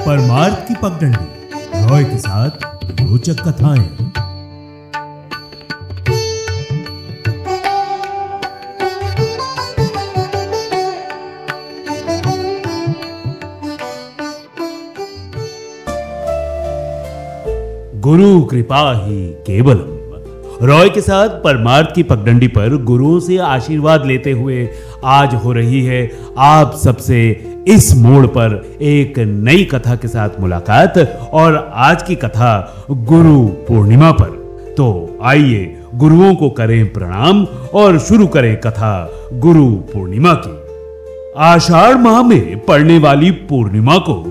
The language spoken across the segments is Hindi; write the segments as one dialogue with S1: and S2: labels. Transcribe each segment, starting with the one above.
S1: परमार्थ की पगडंडी, रॉय के साथ रोचक कथाएं। गुरु कृपा ही केवलम। रॉय के साथ परमार्थ की पगडंडी पर गुरुओं से आशीर्वाद लेते हुए आज हो रही है आप सबसे इस मोड़ पर एक नई कथा के साथ मुलाकात। और आज की कथा गुरु पूर्णिमा पर। तो आइए गुरुओं को करें प्रणाम और शुरू करें कथा गुरु पूर्णिमा की। आषाढ़ माह में पड़ने वाली पूर्णिमा को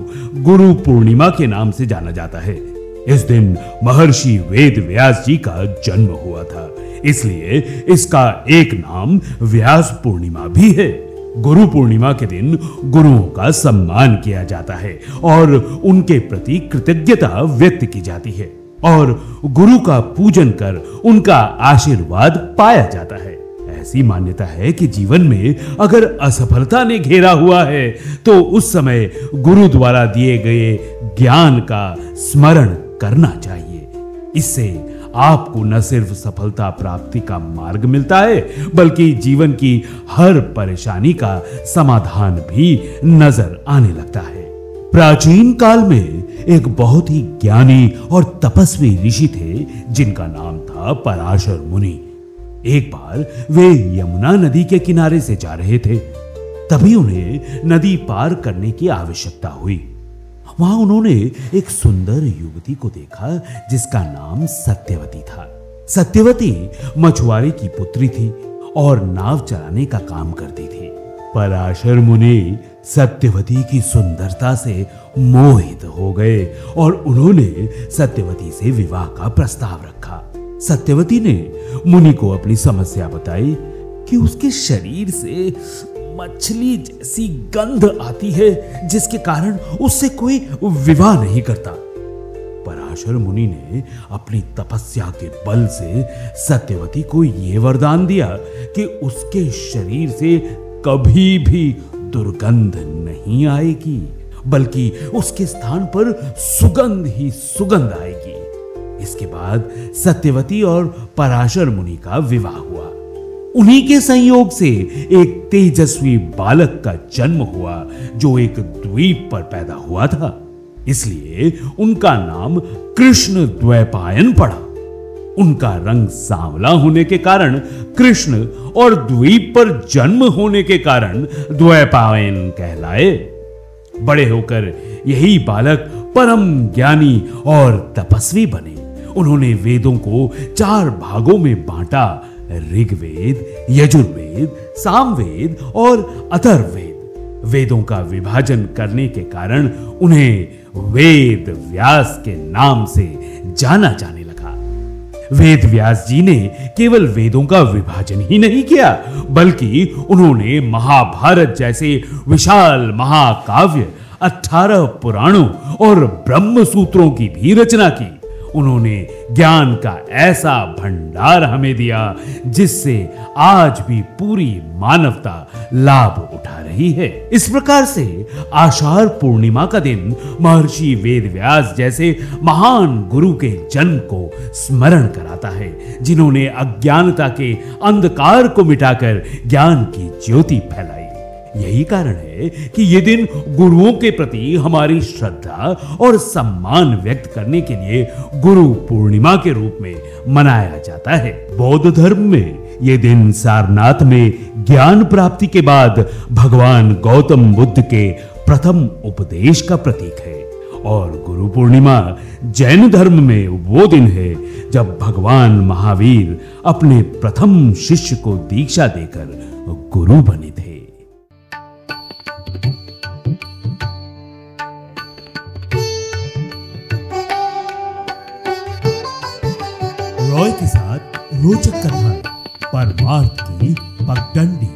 S1: गुरु पूर्णिमा के नाम से जाना जाता है। इस दिन महर्षि वेद व्यास जी का जन्म हुआ था, इसलिए इसका एक नाम व्यास पूर्णिमा भी है। गुरु पूर्णिमा के दिन गुरुओं का सम्मान किया जाता है और उनके प्रति कृतज्ञता व्यक्त की जाती है और गुरु का पूजन कर उनका आशीर्वाद पाया जाता है। ऐसी मान्यता है कि जीवन में अगर असफलता ने घेरा हुआ है तो उस समय गुरु द्वारा दिए गए ज्ञान का स्मरण करना चाहिए। इससे आपको न सिर्फ सफलता प्राप्ति का मार्ग मिलता है बल्कि जीवन की हर परेशानी का समाधान भी नजर आने लगता है। प्राचीन काल में एक बहुत ही ज्ञानी और तपस्वी ऋषि थे जिनका नाम था पराशर मुनि। एक बार वे यमुना नदी के किनारे से जा रहे थे, तभी उन्हें नदी पार करने की आवश्यकता हुई। वहां उन्होंने एक सुंदर युवती को देखा जिसका नाम सत्यवती था। सत्यवती मछुआरे की पुत्री थी और नाव चलाने का काम करती थी। पराशर मुनि सत्यवती की सुंदरता से मोहित हो गए और उन्होंने सत्यवती से विवाह का प्रस्ताव रखा। सत्यवती ने मुनि को अपनी समस्या बताई कि उसके शरीर से मछली जैसी गंध आती है जिसके कारण उससे कोई विवाह नहीं करता। पराशर मुनि ने अपनी तपस्या के बल से सत्यवती को यह वरदान दिया कि उसके शरीर से कभी भी दुर्गंध नहीं आएगी बल्कि उसके स्थान पर सुगंध ही सुगंध आएगी। इसके बाद सत्यवती और पराशर मुनि का विवाह हुआ। उन्हीं के संयोग से एक तेजस्वी बालक का जन्म हुआ जो एक द्वीप पर पैदा हुआ था, इसलिए उनका नाम कृष्ण द्वैपायन पड़ा। उनका रंग सांवला होने के कारण कृष्ण और द्वीप पर जन्म होने के कारण द्वैपायन कहलाए। बड़े होकर यही बालक परम ज्ञानी और तपस्वी बने। उन्होंने वेदों को 4 भागों में बांटा, ऋग्वेद, यजुर्वेद, सामवेद और अथर्ववेद। वेदों का विभाजन करने के कारण उन्हें वेद व्यास के नाम से जाना जाने लगा। वेद व्यास जी ने केवल वेदों का विभाजन ही नहीं किया बल्कि उन्होंने महाभारत जैसे विशाल महाकाव्य, 18 पुराणों और ब्रह्म सूत्रों की भी रचना की। उन्होंने ज्ञान का ऐसा भंडार हमें दिया जिससे आज भी पूरी मानवता लाभ उठा रही है। इस प्रकार से आषाढ़ पूर्णिमा का दिन महर्षि वेद व्यास जैसे महान गुरु के जन्म को स्मरण कराता है, जिन्होंने अज्ञानता के अंधकार को मिटाकर ज्ञान की ज्योति फैलाई। यही कारण है कि ये दिन गुरुओं के प्रति हमारी श्रद्धा और सम्मान व्यक्त करने के लिए गुरु पूर्णिमा के रूप में मनाया जाता है। बौद्ध धर्म में ये दिन सारनाथ में ज्ञान प्राप्ति के बाद भगवान गौतम बुद्ध के प्रथम उपदेश का प्रतीक है और गुरु पूर्णिमा जैन धर्म में वो दिन है जब भगवान महावीर अपने प्रथम शिष्य को दीक्षा देकर गुरु बने थे। रॉय के साथ रोचक कथाएं, परमार्थ की पगडंडी।